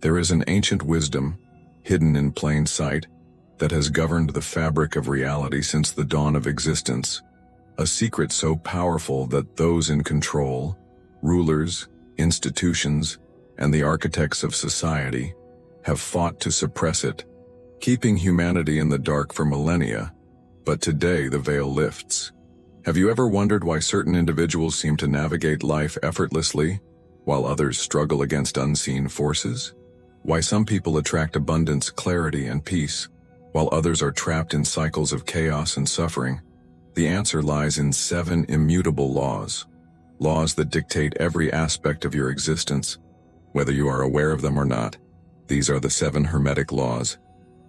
There is an ancient wisdom, hidden in plain sight, that has governed the fabric of reality since the dawn of existence. A secret so powerful that those in control, rulers, institutions, and the architects of society, have fought to suppress it, keeping humanity in the dark for millennia. But today the veil lifts. Have you ever wondered why certain individuals seem to navigate life effortlessly, while others struggle against unseen forces? Why some people attract abundance, clarity, and peace, while others are trapped in cycles of chaos and suffering? The answer lies in 7 immutable laws. Laws that dictate every aspect of your existence, whether you are aware of them or not. These are the 7 Hermetic Laws,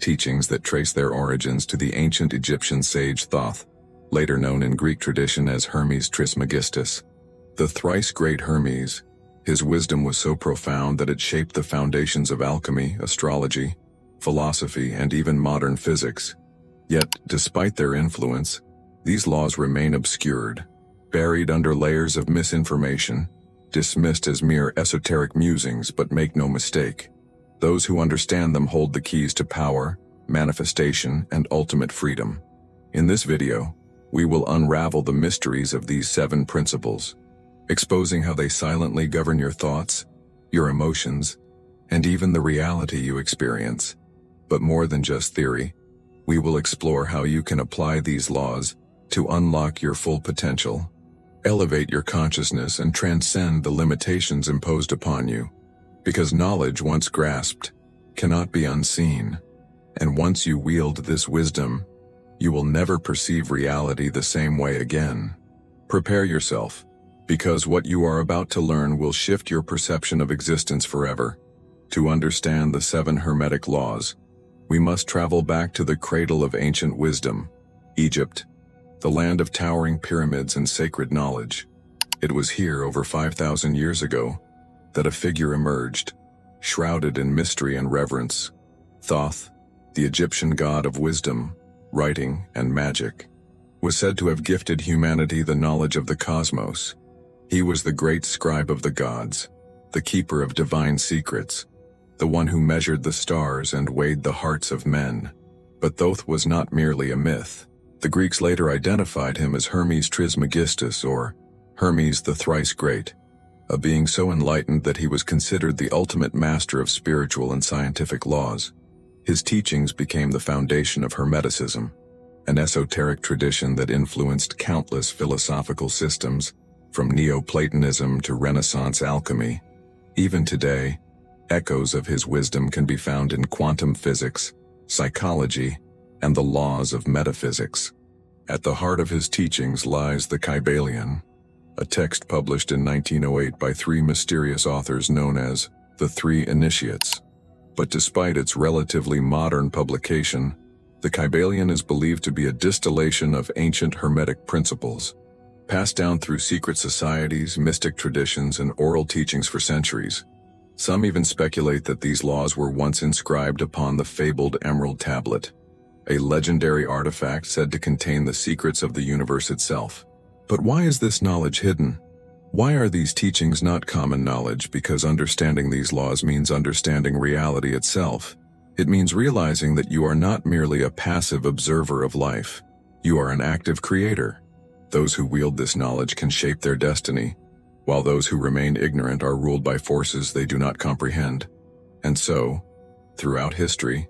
teachings that trace their origins to the ancient Egyptian sage Thoth, later known in Greek tradition as Hermes Trismegistus. The thrice great Hermes, his wisdom was so profound that it shaped the foundations of alchemy, astrology, philosophy, and even modern physics. Yet, despite their influence, these laws remain obscured, buried under layers of misinformation, dismissed as mere esoteric musings. But make no mistake, those who understand them hold the keys to power, manifestation, and ultimate freedom. In this video, we will unravel the mysteries of these 7 principles, exposing how they silently govern your thoughts, your emotions, and even the reality you experience. But more than just theory, we will explore how you can apply these laws to unlock your full potential, elevate your consciousness, and transcend the limitations imposed upon you. Because knowledge once grasped cannot be unseen, and once you wield this wisdom, you will never perceive reality the same way again. Prepare yourself, because what you are about to learn will shift your perception of existence forever. To understand the 7 Hermetic Laws, we must travel back to the cradle of ancient wisdom, Egypt, the land of towering pyramids and sacred knowledge. It was here over 5,000 years ago that a figure emerged, shrouded in mystery and reverence. Thoth, the Egyptian god of wisdom, writing, and magic, was said to have gifted humanity the knowledge of the cosmos. He was the great scribe of the gods, the keeper of divine secrets, the one who measured the stars and weighed the hearts of men. But Thoth was not merely a myth. The Greeks later identified him as Hermes Trismegistus, or Hermes the Thrice Great, a being so enlightened that he was considered the ultimate master of spiritual and scientific laws. His teachings became the foundation of Hermeticism, an esoteric tradition that influenced countless philosophical systems, from Neoplatonism to Renaissance alchemy. Even today, echoes of his wisdom can be found in quantum physics, psychology, and the laws of metaphysics. At the heart of his teachings lies the Kybalion, a text published in 1908 by 3 mysterious authors known as the 3 Initiates. But despite its relatively modern publication, the Kybalion is believed to be a distillation of ancient Hermetic principles, passed down through secret societies, mystic traditions, and oral teachings for centuries. Some even speculate that these laws were once inscribed upon the fabled Emerald Tablet, a legendary artifact said to contain the secrets of the universe itself. But why is this knowledge hidden? Why are these teachings not common knowledge? Because understanding these laws means understanding reality itself. It means realizing that you are not merely a passive observer of life. You are an active creator. Those who wield this knowledge can shape their destiny, while those who remain ignorant are ruled by forces they do not comprehend. And so, throughout history,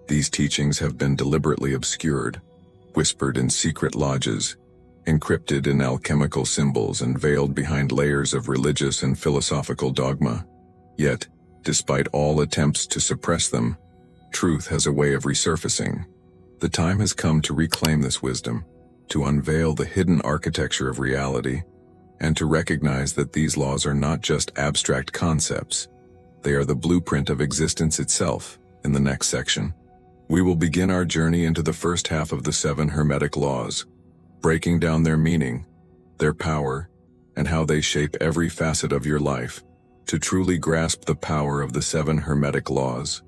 these teachings have been deliberately obscured, whispered in secret lodges, encrypted in alchemical symbols, and veiled behind layers of religious and philosophical dogma. Yet, despite all attempts to suppress them, truth has a way of resurfacing. The time has come to reclaim this wisdom, to unveil the hidden architecture of reality, and to recognize that these laws are not just abstract concepts. They are the blueprint of existence itself. In the next section, we will begin our journey into the first half of the 7 Hermetic Laws, breaking down their meaning, their power, and how they shape every facet of your life. To truly grasp the power of the 7 Hermetic Laws,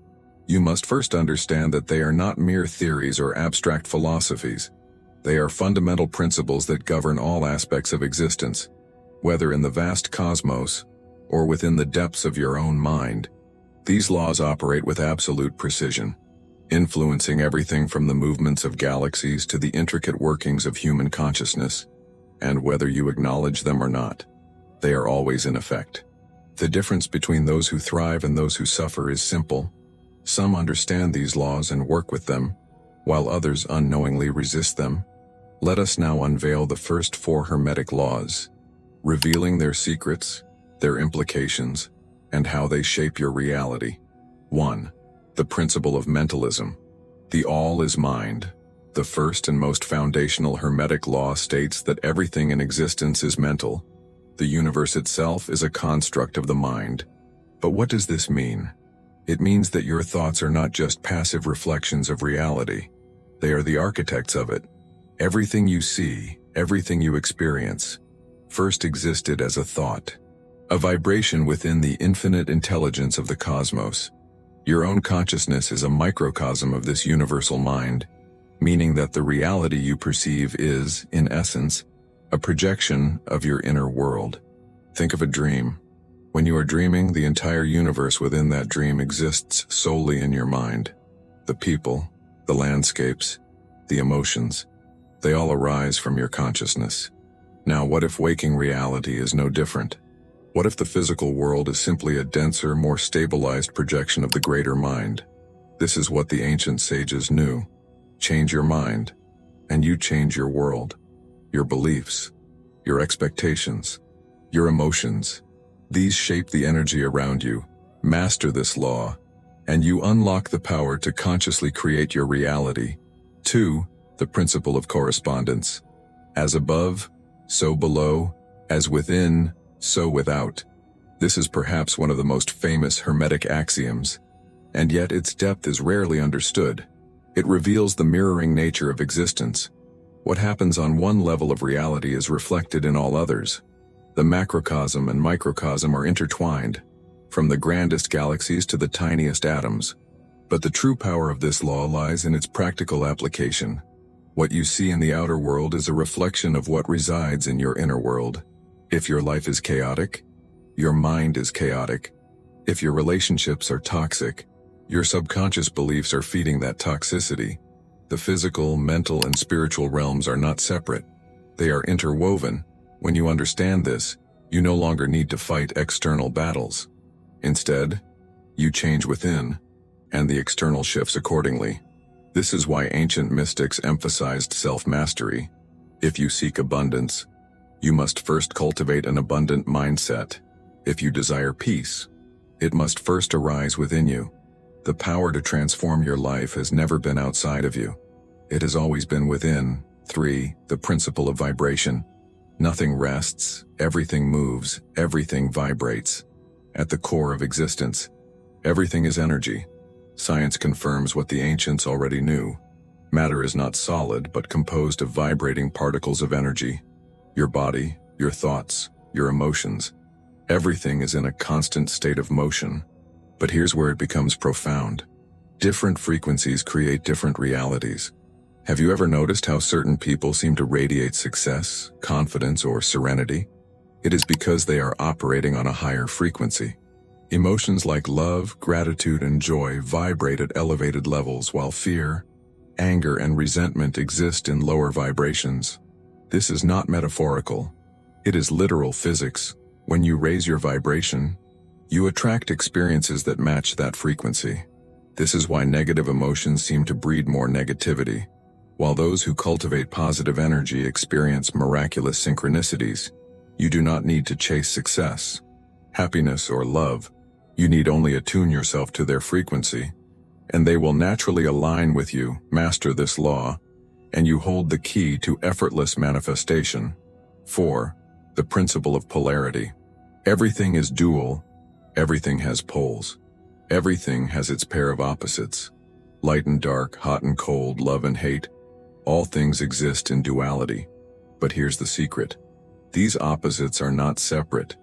you must first understand that they are not mere theories or abstract philosophies. They are fundamental principles that govern all aspects of existence, whether in the vast cosmos or within the depths of your own mind. These laws operate with absolute precision, influencing everything from the movements of galaxies to the intricate workings of human consciousness, and whether you acknowledge them or not, they are always in effect. The difference between those who thrive and those who suffer is simple. Some understand these laws and work with them, while others unknowingly resist them. Let us now unveil the first 4 Hermetic laws, revealing their secrets, their implications, and how they shape your reality. 1. The principle of mentalism. The all is mind. The first and most foundational Hermetic law states that everything in existence is mental. The universe itself is a construct of the mind. But what does this mean? It means that your thoughts are not just passive reflections of reality. They are the architects of it. Everything you see, everything you experience, first existed as a thought, a vibration within the infinite intelligence of the cosmos. Your own consciousness is a microcosm of this universal mind, meaning that the reality you perceive is, in essence, a projection of your inner world. Think of a dream. When you are dreaming, the entire universe within that dream exists solely in your mind. The people, the landscapes, the emotions, they all arise from your consciousness. Now, what if waking reality is no different? What if the physical world is simply a denser, more stabilized projection of the greater mind? This is what the ancient sages knew. Change your mind, and you change your world, your beliefs, your expectations, your emotions. These shape the energy around you. Master this law, and you unlock the power to consciously create your reality. 2. The principle of correspondence. As above, so below, as within, so without. This is perhaps one of the most famous Hermetic axioms, and yet its depth is rarely understood. It reveals the mirroring nature of existence. What happens on one level of reality is reflected in all others. The macrocosm and microcosm are intertwined, from the grandest galaxies to the tiniest atoms. But the true power of this law lies in its practical application. What you see in the outer world is a reflection of what resides in your inner world. If your life is chaotic, your mind is chaotic. If your relationships are toxic, your subconscious beliefs are feeding that toxicity. The physical, mental, and spiritual realms are not separate. They are interwoven. When you understand this, you no longer need to fight external battles. Instead, you change within, and the external shifts accordingly. This is why ancient mystics emphasized self-mastery. If you seek abundance, you must first cultivate an abundant mindset. If you desire peace, it must first arise within you. The power to transform your life has never been outside of you. It has always been within. 3. The principle of vibration. Nothing rests, everything moves, everything vibrates. At the core of existence, everything is energy. Science confirms what the ancients already knew. Matter is not solid, but composed of vibrating particles of energy. Your body, your thoughts, your emotions, everything is in a constant state of motion. But here's where it becomes profound. Different frequencies create different realities. Have you ever noticed how certain people seem to radiate success, confidence, or serenity? It is because they are operating on a higher frequency. Emotions like love, gratitude, and joy vibrate at elevated levels, while fear, anger, and resentment exist in lower vibrations. This is not metaphorical. It is literal physics. When you raise your vibration, you attract experiences that match that frequency. This is why negative emotions seem to breed more negativity, while those who cultivate positive energy experience miraculous synchronicities. You do not need to chase success, happiness, or love. You need only attune yourself to their frequency, and they will naturally align with you. Master this law, and you hold the key to effortless manifestation. 4. The principle of polarity. Everything is dual. Everything has poles. Everything has its pair of opposites. Light and dark, hot and cold, love and hate. All things exist in duality. But here's the secret. These opposites are not separate.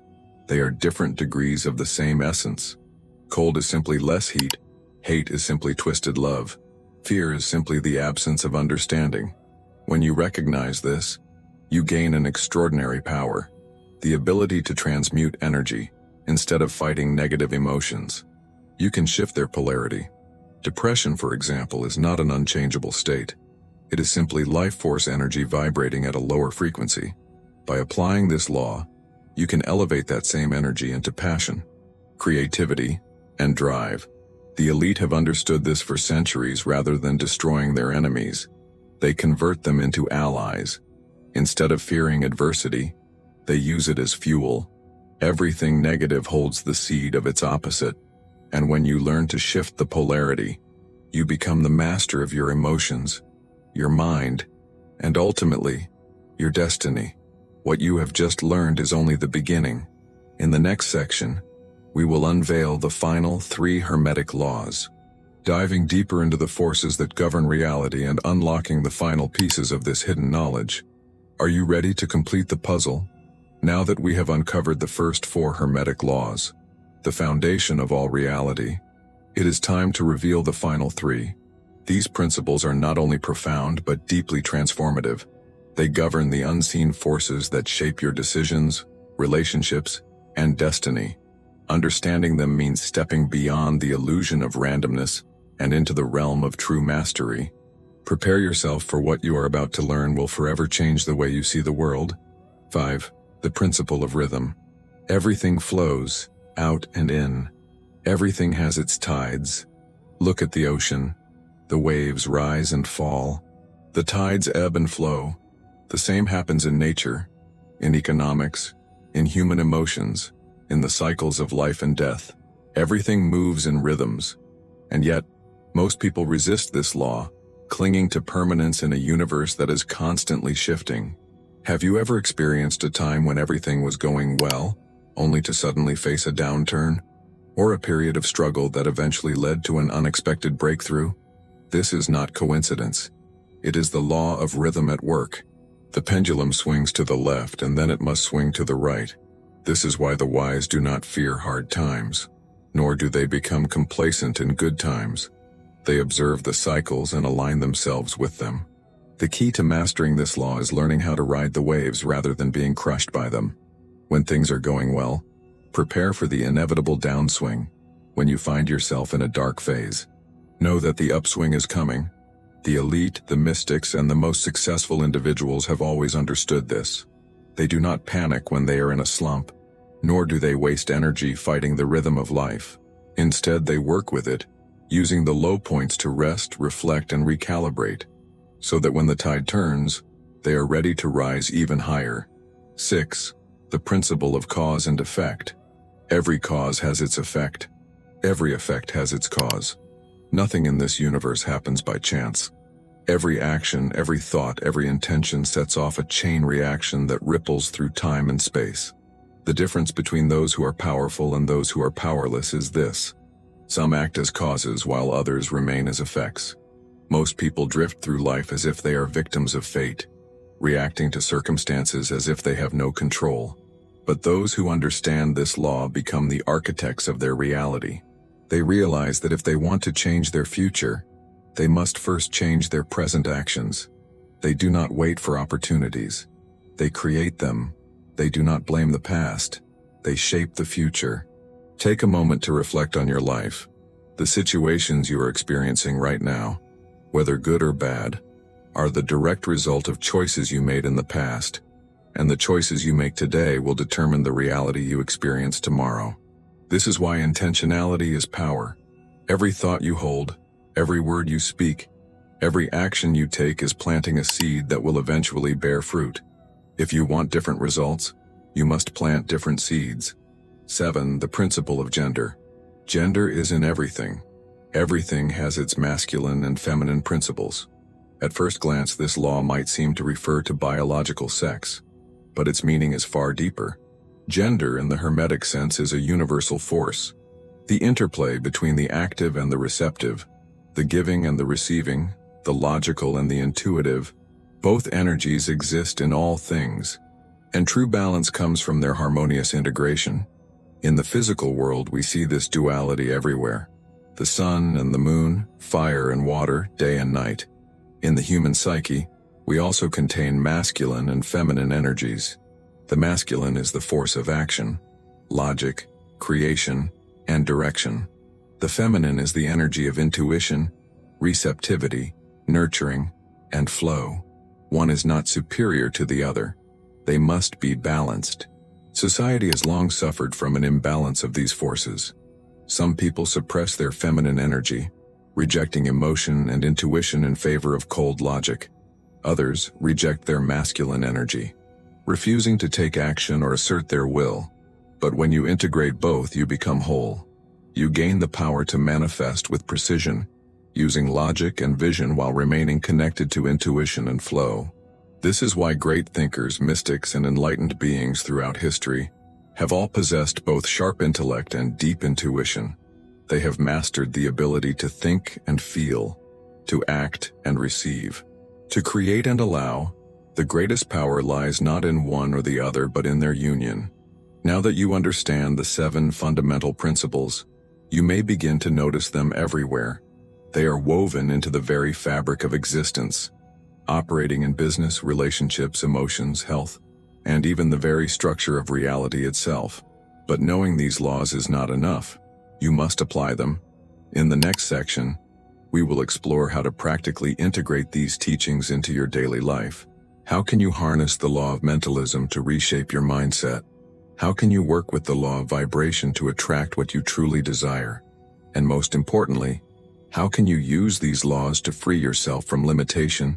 They are different degrees of the same essence. Cold is simply less heat. Hate is simply twisted love. Fear is simply the absence of understanding. When you recognize this, you gain an extraordinary power. The ability to transmute energy, instead of fighting negative emotions. You can shift their polarity. Depression, for example, is not an unchangeable state. It is simply life force energy vibrating at a lower frequency. By applying this law, you can elevate that same energy into passion, creativity, and drive. The elite have understood this for centuries. Rather than destroying their enemies, they convert them into allies. Instead of fearing adversity, they use it as fuel. Everything negative holds the seed of its opposite, and when you learn to shift the polarity, you become the master of your emotions, your mind, and ultimately, your destiny. What you have just learned is only the beginning. In the next section, we will unveil the final 3 Hermetic laws, diving deeper into the forces that govern reality and unlocking the final pieces of this hidden knowledge. Are you ready to complete the puzzle? Now that we have uncovered the first 4 Hermetic laws, the foundation of all reality, it is time to reveal the final 3. These principles are not only profound but deeply transformative. They govern the unseen forces that shape your decisions, relationships, and destiny. Understanding them means stepping beyond the illusion of randomness and into the realm of true mastery. Prepare yourself, for what you are about to learn will forever change the way you see the world. 5. The principle of rhythm. Everything flows, out and in. Everything has its tides. Look at the ocean. The waves rise and fall. The tides ebb and flow. The same happens in nature, in economics, in human emotions, in the cycles of life and death. Everything moves in rhythms. And yet, most people resist this law, clinging to permanence in a universe that is constantly shifting. Have you ever experienced a time when everything was going well, only to suddenly face a downturn? Or a period of struggle that eventually led to an unexpected breakthrough? This is not coincidence. It is the law of rhythm at work. The pendulum swings to the left and then it must swing to the right. This is why the wise do not fear hard times, nor do they become complacent in good times. They observe the cycles and align themselves with them. The key to mastering this law is learning how to ride the waves rather than being crushed by them. When things are going well, prepare for the inevitable downswing. When you find yourself in a dark phase, know that the upswing is coming. The elite, the mystics, and the most successful individuals have always understood this. They do not panic when they are in a slump, nor do they waste energy fighting the rhythm of life. Instead, they work with it, using the low points to rest, reflect, and recalibrate, so that when the tide turns, they are ready to rise even higher. 6. The principle of cause and effect. Every cause has its effect. Every effect has its cause. Nothing in this universe happens by chance. Every action, every thought, every intention sets off a chain reaction that ripples through time and space. The difference between those who are powerful and those who are powerless is this: some act as causes while others remain as effects. Most people drift through life as if they are victims of fate, reacting to circumstances as if they have no control. But those who understand this law become the architects of their reality. They realize that if they want to change their future, they must first change their present actions. They do not wait for opportunities. They create them. They do not blame the past. They shape the future. Take a moment to reflect on your life. The situations you are experiencing right now, whether good or bad, are the direct result of choices you made in the past, and the choices you make today will determine the reality you experience tomorrow. This is why intentionality is power. Every thought you hold, every word you speak, every action you take is planting a seed that will eventually bear fruit. If you want different results, you must plant different seeds. 7. The principle of gender. Gender is in everything. Everything has its masculine and feminine principles. At first glance, this law might seem to refer to biological sex, but its meaning is far deeper. Gender, in the Hermetic sense, is a universal force. The interplay between the active and the receptive, the giving and the receiving, the logical and the intuitive, both energies exist in all things, and true balance comes from their harmonious integration. In the physical world, we see this duality everywhere. The sun and the moon, fire and water, day and night. In the human psyche, we also contain masculine and feminine energies. The masculine is the force of action, logic, creation, and direction. The feminine is the energy of intuition, receptivity, nurturing, and flow. One is not superior to the other. They must be balanced. Society has long suffered from an imbalance of these forces. Some people suppress their feminine energy, rejecting emotion and intuition in favor of cold logic. Others reject their masculine energy, refusing to take action or assert their will. But when you integrate both, you become whole. You gain the power to manifest with precision, using logic and vision while remaining connected to intuition and flow. This is why great thinkers, mystics, and enlightened beings throughout history have all possessed both sharp intellect and deep intuition. They have mastered the ability to think and feel, to act and receive, to create and allow. The greatest power lies not in one or the other, but in their union. Now that you understand the 7 fundamental principles, you may begin to notice them everywhere. They are woven into the very fabric of existence, operating in business, relationships, emotions, health, and even the very structure of reality itself. But knowing these laws is not enough. You must apply them. In the next section, we will explore how to practically integrate these teachings into your daily life. How can you harness the law of mentalism to reshape your mindset? How can you work with the law of vibration to attract what you truly desire? And most importantly, how can you use these laws to free yourself from limitation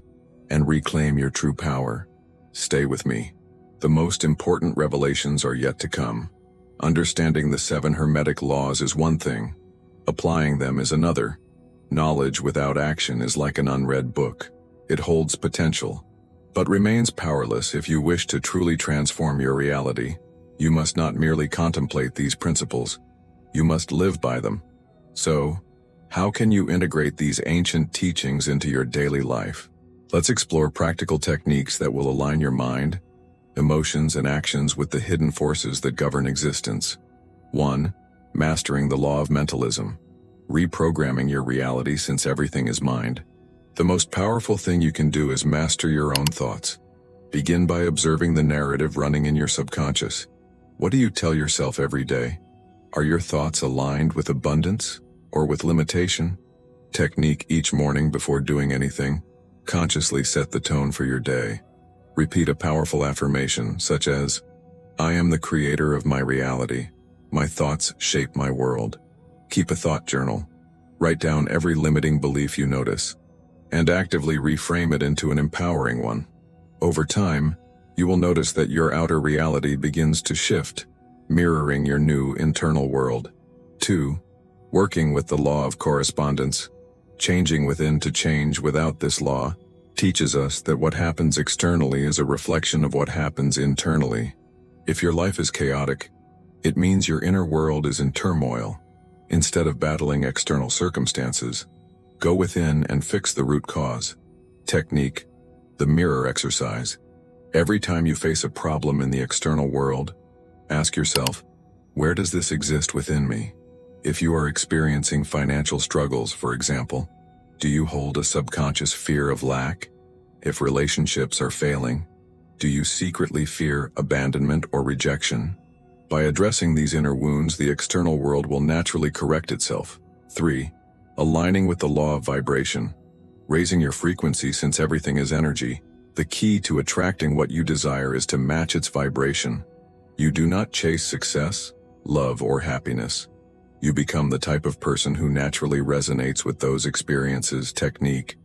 and reclaim your true power? Stay with me. The most important revelations are yet to come. Understanding the 7 Hermetic Laws is one thing. Applying them is another. Knowledge without action is like an unread book. It holds potential, but remains powerless. If you wish to truly transform your reality, you must not merely contemplate these principles. You must live by them. So, how can you integrate these ancient teachings into your daily life? Let's explore practical techniques that will align your mind, emotions, and actions with the hidden forces that govern existence. 1. Mastering the law of mentalism. Reprogramming your reality, since everything is mind. The most powerful thing you can do is master your own thoughts. Begin by observing the narrative running in your subconscious. What do you tell yourself every day? Are your thoughts aligned with abundance or with limitation? Technique: each morning before doing anything, consciously set the tone for your day. Repeat a powerful affirmation such as, "I am the creator of my reality. My thoughts shape my world." Keep a thought journal. Write down every limiting belief you notice, and actively reframe it into an empowering one. Over time, you will notice that your outer reality begins to shift, mirroring your new internal world. 2. Working with the law of correspondence. Changing within to change without. This law teaches us that what happens externally is a reflection of what happens internally. If your life is chaotic, it means your inner world is in turmoil. Instead of battling external circumstances, go within and fix the root cause. Technique: the mirror exercise. Every time you face a problem in the external world, ask yourself, where does this exist within me? If you are experiencing financial struggles, for example, do you hold a subconscious fear of lack? If relationships are failing, do you secretly fear abandonment or rejection? By addressing these inner wounds, the external world will naturally correct itself. 3. Aligning with the law of vibration. Raising your frequency, since everything is energy. The key to attracting what you desire is to match its vibration. You do not chase success, love, or happiness. You become the type of person who naturally resonates with those experiences. Technique: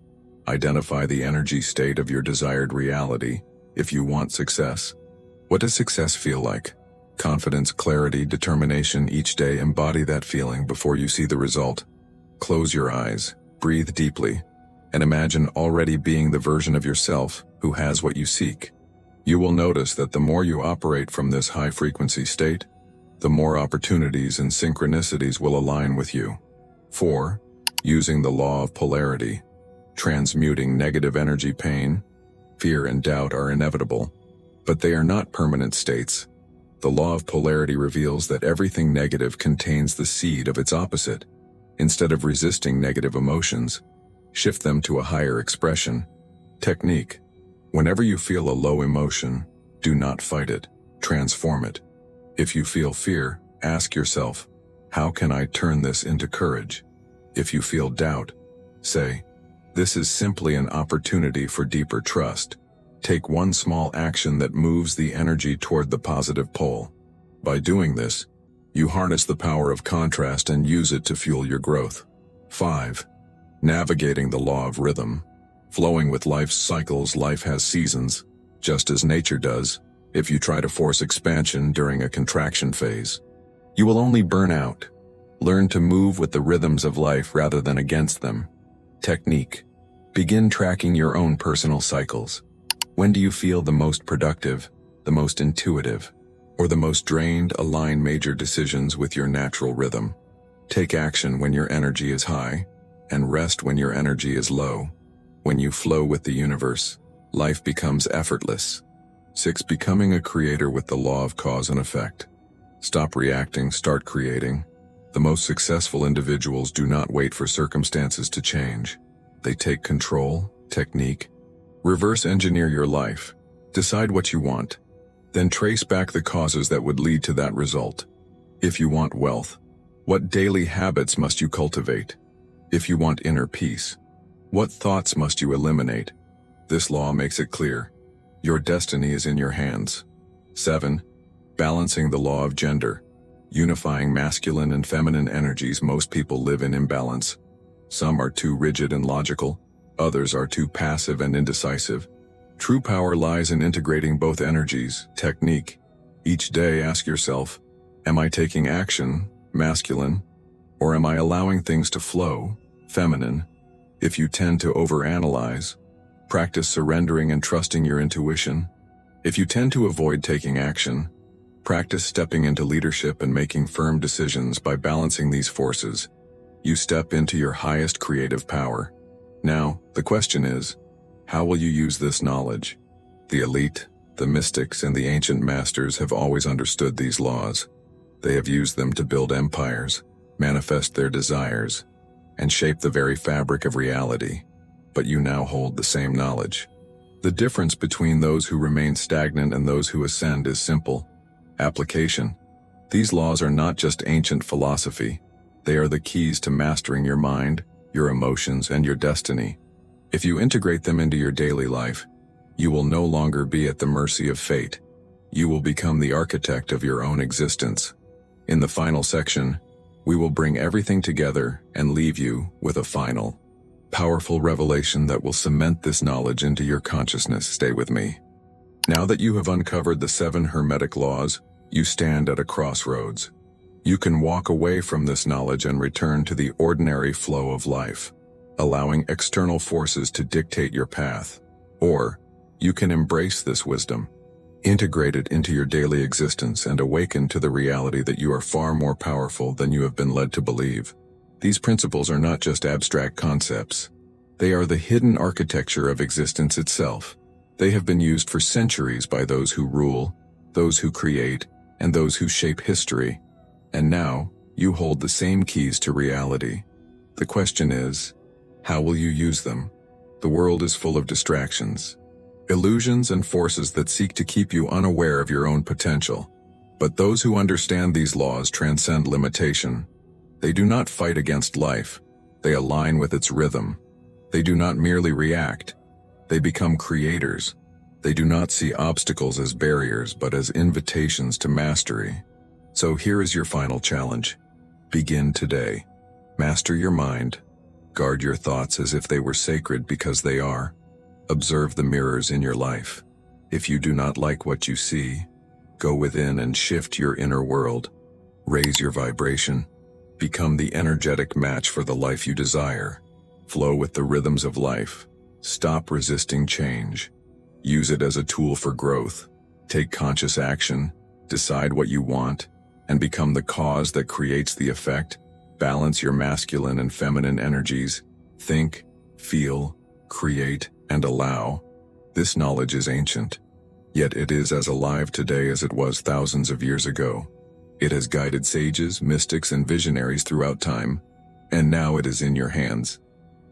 identify the energy state of your desired reality. If you want success, what does success feel like? Confidence, clarity, determination. Each day embody that feeling before you see the result. Close your eyes, breathe deeply, and imagine already being the version of yourself who has what you seek. You will notice that the more you operate from this high-frequency state, the more opportunities and synchronicities will align with you. 4. Using the law of polarity. Transmuting negative energy. Pain, fear, and doubt are inevitable, but they are not permanent states. The law of polarity reveals that everything negative contains the seed of its opposite. Instead of resisting negative emotions, shift them to a higher expression. Technique: whenever you feel a low emotion, do not fight it, transform it. If you feel fear, ask yourself, How can I turn this into courage? If you feel doubt, say, this is simply an opportunity for deeper trust. Take one small action that moves the energy toward the positive pole. By doing this, you harness the power of contrast and use it to fuel your growth. 5. Navigating the law of rhythm. Flowing with life's cycles, life has seasons, just as nature does. If you try to force expansion during a contraction phase, you will only burn out. Learn to move with the rhythms of life rather than against them. Technique. Begin tracking your own personal cycles. When do you feel the most productive, the most intuitive, or the most drained? Align major decisions with your natural rhythm. Take action when your energy is high, and rest when your energy is low. When you flow with the universe, life becomes effortless. 6. Becoming a creator with the law of cause and effect. Stop reacting, start creating. The most successful individuals do not wait for circumstances to change. They take control, technique. Reverse engineer your life. Decide what you want. Then trace back the causes that would lead to that result. If you want wealth, what daily habits must you cultivate? If you want inner peace, what thoughts must you eliminate? This law makes it clear. Your destiny is in your hands. 7. Balancing the law of gender. Unifying masculine and feminine energies. Most people live in imbalance. Some are too rigid and logical. Others are too passive and indecisive. True power lies in integrating both energies. Technique. Each day ask yourself, am I taking action, masculine, or am I allowing things to flow, feminine? If you tend to overanalyze, practice surrendering and trusting your intuition. If you tend to avoid taking action, practice stepping into leadership and making firm decisions. By balancing these forces, you step into your highest creative power. Now, the question is, how will you use this knowledge? The elite, the mystics, and the ancient masters have always understood these laws. They have used them to build empires, manifest their desires, and shape the very fabric of reality. But you now hold the same knowledge. The difference between those who remain stagnant and those who ascend is simple. Application. These laws are not just ancient philosophy. They are the keys to mastering your mind, your emotions, and your destiny. If you integrate them into your daily life, you will no longer be at the mercy of fate. You will become the architect of your own existence. In the final section, we will bring everything together and leave you with a final, powerful revelation that will cement this knowledge into your consciousness. Stay with me. Now that you have uncovered the 7 Hermetic Laws, you stand at a crossroads. You can walk away from this knowledge and return to the ordinary flow of life, allowing external forces to dictate your path. Or, you can embrace this wisdom, integrate it into your daily existence, and awaken to the reality that you are far more powerful than you have been led to believe. These principles are not just abstract concepts. They are the hidden architecture of existence itself. They have been used for centuries by those who rule, those who create, and those who shape history. And now, you hold the same keys to reality. The question is, how will you use them? The world is full of distractions, illusions, and forces that seek to keep you unaware of your own potential. But those who understand these laws transcend limitation. They do not fight against life. They align with its rhythm. They do not merely react. They become creators. They do not see obstacles as barriers, but as invitations to mastery. So here is your final challenge. Begin today. Master your mind. Guard your thoughts as if they were sacred, because they are. Observe the mirrors in your life. If you do not like what you see, go within and shift your inner world. Raise your vibration. Become the energetic match for the life you desire. Flow with the rhythms of life. Stop resisting change. Use it as a tool for growth. Take conscious action. Decide what you want, and become the cause that creates the effect. Balance your masculine and feminine energies. Think, feel, create, and allow. This knowledge is ancient, yet it is as alive today as it was thousands of years ago. It has guided sages, mystics, and visionaries throughout time, and now it is in your hands.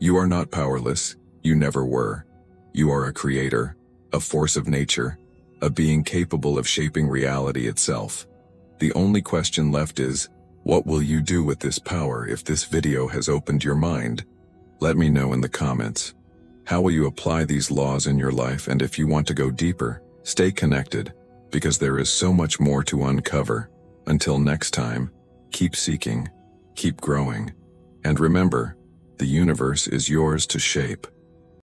You are not powerless. You never were. You are a creator, a force of nature, a being capable of shaping reality itself. The only question left is, What will you do with this power if this video has opened your mind? Let me know in the comments. How will you apply these laws in your life? And if you want to go deeper, stay connected, because there is so much more to uncover. Until next time, keep seeking, keep growing, and remember, the universe is yours to shape.